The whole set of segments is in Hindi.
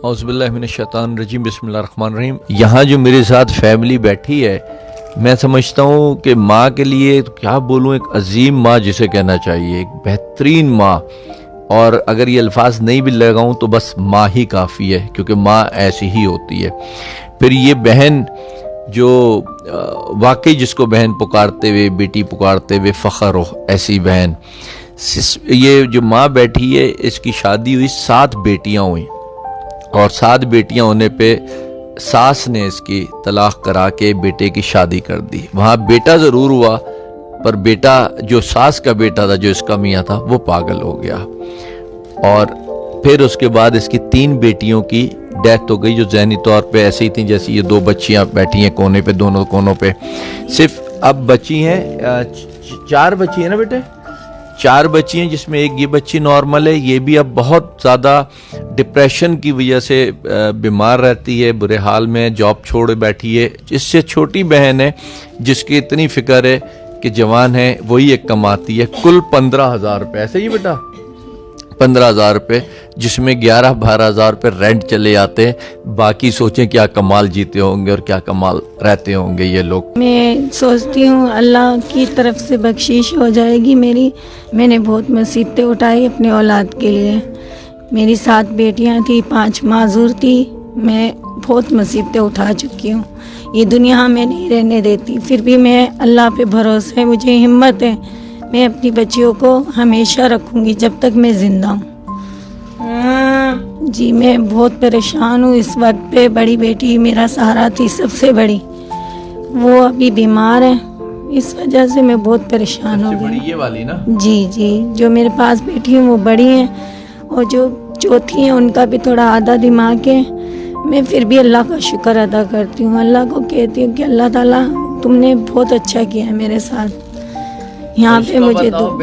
औज़ुबिल्लाहिमिनश्शैतानिर्रजीम बिस्मिल्लाहिर्रहमानिर्रहीम। यहाँ जो मेरे साथ फैमिली बैठी है, मैं समझता हूँ कि माँ के लिए तो क्या बोलूँ, एक अजीम माँ जिसे कहना चाहिए, एक बेहतरीन माँ। और अगर ये अल्फाज नहीं भी लगाऊँ तो बस माँ ही काफ़ी है, क्योंकि माँ ऐसी ही होती है। फिर ये बहन जो वाकई जिसको बहन पुकारते हुए, बेटी पुकारते हुए फ़ख्र हो, ऐसी बहन। ये जो माँ बैठी है, इसकी शादी हुई, 7 बेटियाँ हुई, और 7 बेटियाँ होने पे सास ने इसकी तलाक करा के बेटे की शादी कर दी। वहाँ बेटा ज़रूर हुआ, पर बेटा जो सास का बेटा था, जो इसका मियाँ था, वो पागल हो गया। और फिर उसके बाद इसकी 3 बेटियों की डेथ हो गई, जो ज़हनी तौर पे ऐसी ही थी जैसी ये 2 बच्चियाँ बैठी हैं कोने पे, दोनों कोनों पे। सिर्फ अब बची हैं 4 बची हैं ना बेटे, 4 बच्ची हैं, जिसमें एक ये बच्ची नॉर्मल है। ये भी अब बहुत ज़्यादा डिप्रेशन की वजह से बीमार रहती है, बुरे हाल में, जॉब छोड़ बैठी है। इससे छोटी बहन है जिसकी इतनी फ़िक्र है कि जवान है, वही एक कमाती है, कुल 15,000 रुपये। ऐसे ही बेटा 15,000 रुपये, जिसमें 11-12 हज़ार रुपये रेंट चले जाते हैं। बाकी सोचें क्या कमाल जीते होंगे और क्या कमाल रहते होंगे ये लोग। मैं सोचती हूँ अल्लाह की तरफ से बख्शिश हो जाएगी मेरी। मैंने बहुत मुसीबतें उठाई अपने औलाद के लिए। मेरी 7 बेटियाँ थी, 5 माजूर थी। मैं बहुत मुसीबतें उठा चुकी हूँ। ये दुनिया हमें नहीं रहने देती, फिर भी मैं अल्लाह पे भरोसा है, मुझे हिम्मत है। मैं अपनी बच्चियों को हमेशा रखूँगी जब तक मैं ज़िंदा हूँ। जी मैं बहुत परेशान हूँ इस वक्त पे। बड़ी बेटी मेरा सहारा थी, सबसे बड़ी, वो अभी बीमार है, इस वजह से मैं बहुत परेशान हो गई। ये वाली ना? जी, जो मेरे पास बैठी हैं वो बड़ी हैं, और जो चौथी हैं उनका भी थोड़ा आधा दिमाग है। मैं फिर भी अल्लाह का शुक्र अदा करती हूँ। अल्लाह को कहती हूँ कि अल्लाह ताला तुमने बहुत अच्छा किया है मेरे साथ। यहाँ पे मुझे तो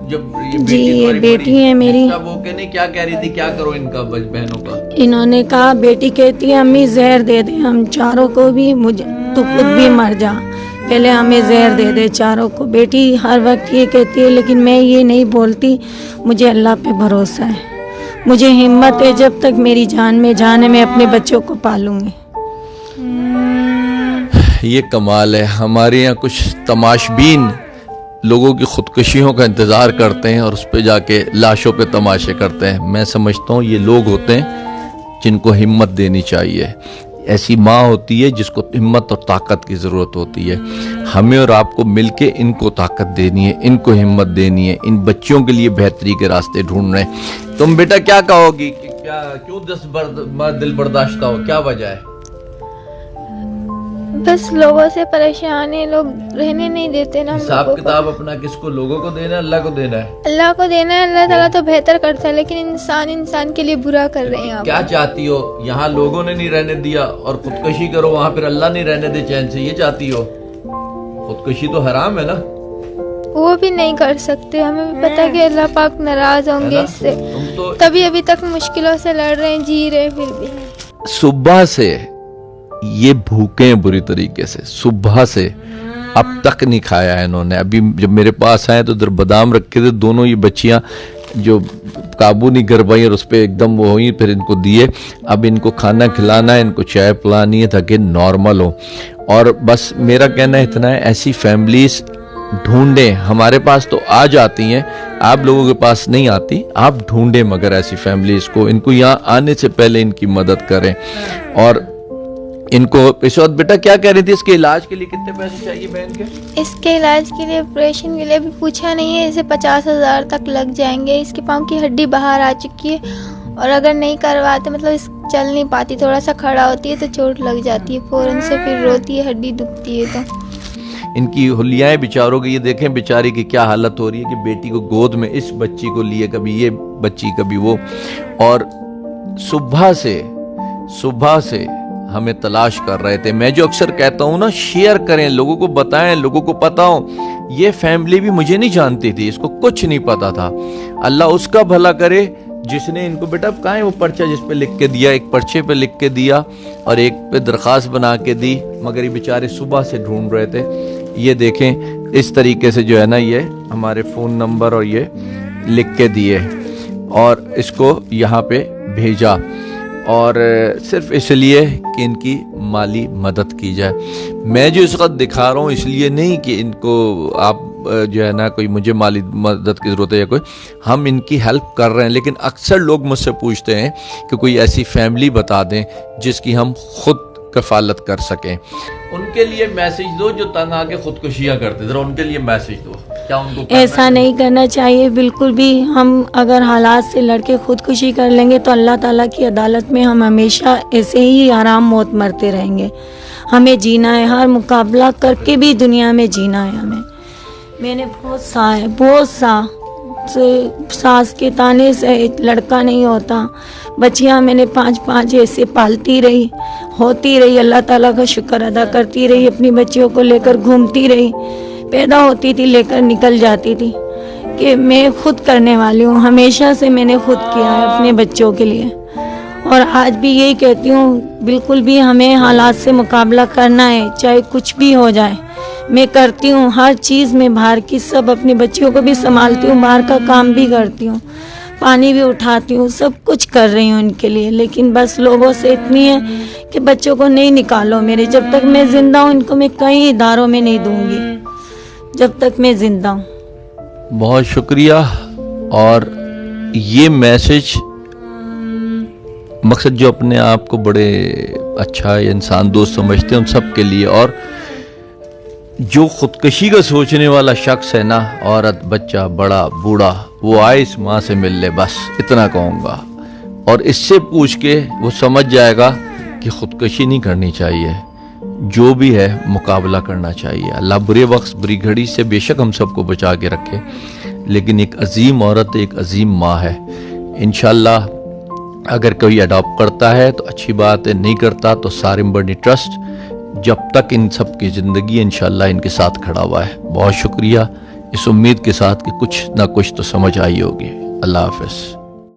जी ये बेटी है मेरी। वो कहने क्या कह रही थी, क्या करो इनका बहनों का? इन्होंने कहा, बेटी कहती है अम्मी जहर दे दे हम चारों को भी, मुझे तू खुद भी मर जा, पहले हमें जहर दे दे चारों को। बेटी हर वक्त ये कहती है, लेकिन मैं ये नहीं बोलती। मुझे अल्लाह पे भरोसा है, मुझे हिम्मत है, जब तक मेरी जान में जान है मैं अपने बच्चों को पालूंगी। ये कमाल है। हमारे यहाँ कुछ तमाशबीन लोगों की खुदकुशियों का इंतज़ार करते हैं और उस पर जाके लाशों पे तमाशे करते हैं। मैं समझता हूँ ये लोग होते हैं जिनको हिम्मत देनी चाहिए। ऐसी माँ होती है जिसको हिम्मत और ताकत की ज़रूरत होती है। हमें और आपको मिलके इनको ताकत देनी है, इनको हिम्मत देनी है, इन बच्चियों के लिए बेहतरी के रास्ते ढूंढने। तुम बेटा क्या कहोगी कि क्या क्यों दिल बर्दाश्त हो, क्या वजह है? बस लोगों से परेशान है, लोग रहने नहीं देते ना। हिसाब किताब अपना किसको, लोगों को देना है, अल्लाह को देना है? अल्लाह को देना है। अल्लाह ताला तो बेहतर करता है, लेकिन इंसान के लिए बुरा कर रहे हैं। क्या चाहती हो? यहाँ लोगों ने नहीं रहने दिया और खुदकुशी करो, वहाँ फिर अल्लाह नहीं रहने दे चैन से, ये चाहती हो? खुदकुशी तो हराम है ना? वो भी नहीं कर सकते, हमें भी पता है कि अल्लाह पाक नाराज होंगे इससे। तो तभी अभी तक मुश्किलों से लड़ रहे हैं, जी रहे, फिर भी सुबह से ये भूखे हैं बुरी तरीके से, सुबह से अब तक नहीं खाया है इन्होंने। अभी जब मेरे पास आए तो इधर बादाम रखे थे, दोनों ये बच्चियां जो काबू नहीं कर पाई और उस पर एकदम वो हुई, फिर इनको दिए। अब इनको खाना खिलाना है, इनको चाय पिलानी है ताकि नॉर्मल हो। और बस मेरा कहना इतना है, ऐसी फैमिलीज ढूंढें। हमारे पास तो आ जाती हैं, आप लोगों के पास नहीं आती, आप ढूंढें मगर ऐसी फैमिलीज को। इनको यहाँ आने से पहले इनकी मदद करें। और इनको इस वक्त बेटा क्या कह रही थी, इसके इलाज के लिए कितने पैसे चाहिए बहन के? इसके इलाज के लिए, ऑपरेशन के लिए अभी पूछा नहीं है। इसे 50,000 तक लग जाएंगे। इसके पाँव की हड्डी बाहर आ चुकी है, और अगर नहीं करवाते, मतलब इस चल नहीं पाती, थोड़ा सा खड़ा होती है तो चोट लग जाती है फौरन से, फिर रोती है, हड्डी दुखती है। तो इनकी हुलियाएं बेचारों की, ये देखें बेचारी की क्या हालत हो रही है कि बेटी को गोद में, इस बच्ची को लिए, कभी ये बच्ची कभी वो। और सुबह से हमें तलाश कर रहे थे। मैं जो अक्सर कहता हूँ ना, शेयर करें, लोगों को बताएं, लोगों को पता हो। ये फैमिली भी मुझे नहीं जानती थी, इसको कुछ नहीं पता था। अल्लाह उसका भला करे जिसने इनको, बेटा कहाँ है वो पर्चा जिस पे लिख के दिया? एक पर्चे पे लिख के दिया और एक पे दरख्वास्त बना के दी, मगर ये बेचारे सुबह से ढूंढ रहे थे। ये देखें इस तरीके से जो है ना, ये हमारे फ़ोन नंबर और ये लिख के दिए और इसको यहाँ पे भेजा। और सिर्फ इसलिए कि इनकी माली मदद की जाए। मैं जो इस वक्त दिखा रहा हूँ इसलिए नहीं कि इनको आप जो है ना कोई मुझे माली मदद की ज़रूरत है या कोई, हम इनकी हेल्प कर रहे हैं। लेकिन अक्सर लोग मुझसे पूछते हैं कि कोई ऐसी फैमिली बता दें जिसकी हम खुद कफालत कर सकें। उनके लिए मैसेज दो जो तंग आके खुदकुशियाँ करते, ज़रा उनके लिए मैसेज दो। क्या उनको ऐसा नहीं करना चाहिए बिल्कुल भी। हम अगर हालात से लड़के खुदकुशी कर लेंगे तो अल्लाह ताला की अदालत में हम हमेशा ऐसे ही आराम मौत मरते रहेंगे। हमें जीना है, हर मुकाबला करके भी दुनिया में जीना है हमें। मैंने बहुत सास के ताने से लड़का नहीं होता। बच्चियां मैंने 5-5 ऐसे पालती रही, होती रही, अल्लाह ताला का शुक्र अदा करती रही, अपनी बच्चियों को लेकर घूमती रही, पैदा होती थी लेकर निकल जाती थी कि मैं खुद करने वाली हूँ। हमेशा से मैंने खुद किया है अपने बच्चों के लिए, और आज भी यही कहती हूँ, बिल्कुल भी हमें हालात से मुकाबला करना है, चाहे कुछ भी हो जाए। मैं करती हूँ हर चीज़ में, बाहर की सब, अपनी बच्चियों को भी संभालती हूँ, बाहर का काम भी करती हूँ, पानी भी उठाती हूँ, सब कुछ कर रही हूँ इनके लिए। लेकिन बस लोगों से इतनी है कि बच्चों को नहीं निकालो मेरे, जब तक मैं ज़िंदा हूँ इनको मैं कई इदारों में नहीं दूँगी जब तक मैं ज़िंदा हूँ। बहुत शुक्रिया। और ये मैसेज मकसद जो अपने आप को बड़े अच्छा इंसान दोस्त समझते हैं उन सब के लिए, और जो खुदकशी का सोचने वाला शख्स है ना, औरत, बच्चा, बड़ा, बूढ़ा, वो आए इस माँ से मिल ले, बस इतना कहूँगा। और इससे पूछ के वो समझ जाएगा कि खुदकशी नहीं करनी चाहिए, जो भी है मुकाबला करना चाहिए। अल्लाह बुरे वक्त बुरी घड़ी से बेशक हम सबको बचा के रखे, लेकिन एक अजीम औरत, एक अजीम माँ है। इंशाल्लाह अगर कोई अडॉप्ट करता है तो अच्छी बात है, नहीं करता तो सारिम बर्नी ट्रस्ट जब तक इन सब की ज़िंदगी इंशाल्लाह इनके साथ खड़ा हुआ है। बहुत शुक्रिया, इस उम्मीद के साथ कि कुछ ना कुछ तो समझ आई होगी। अल्लाह हाफ़िज़।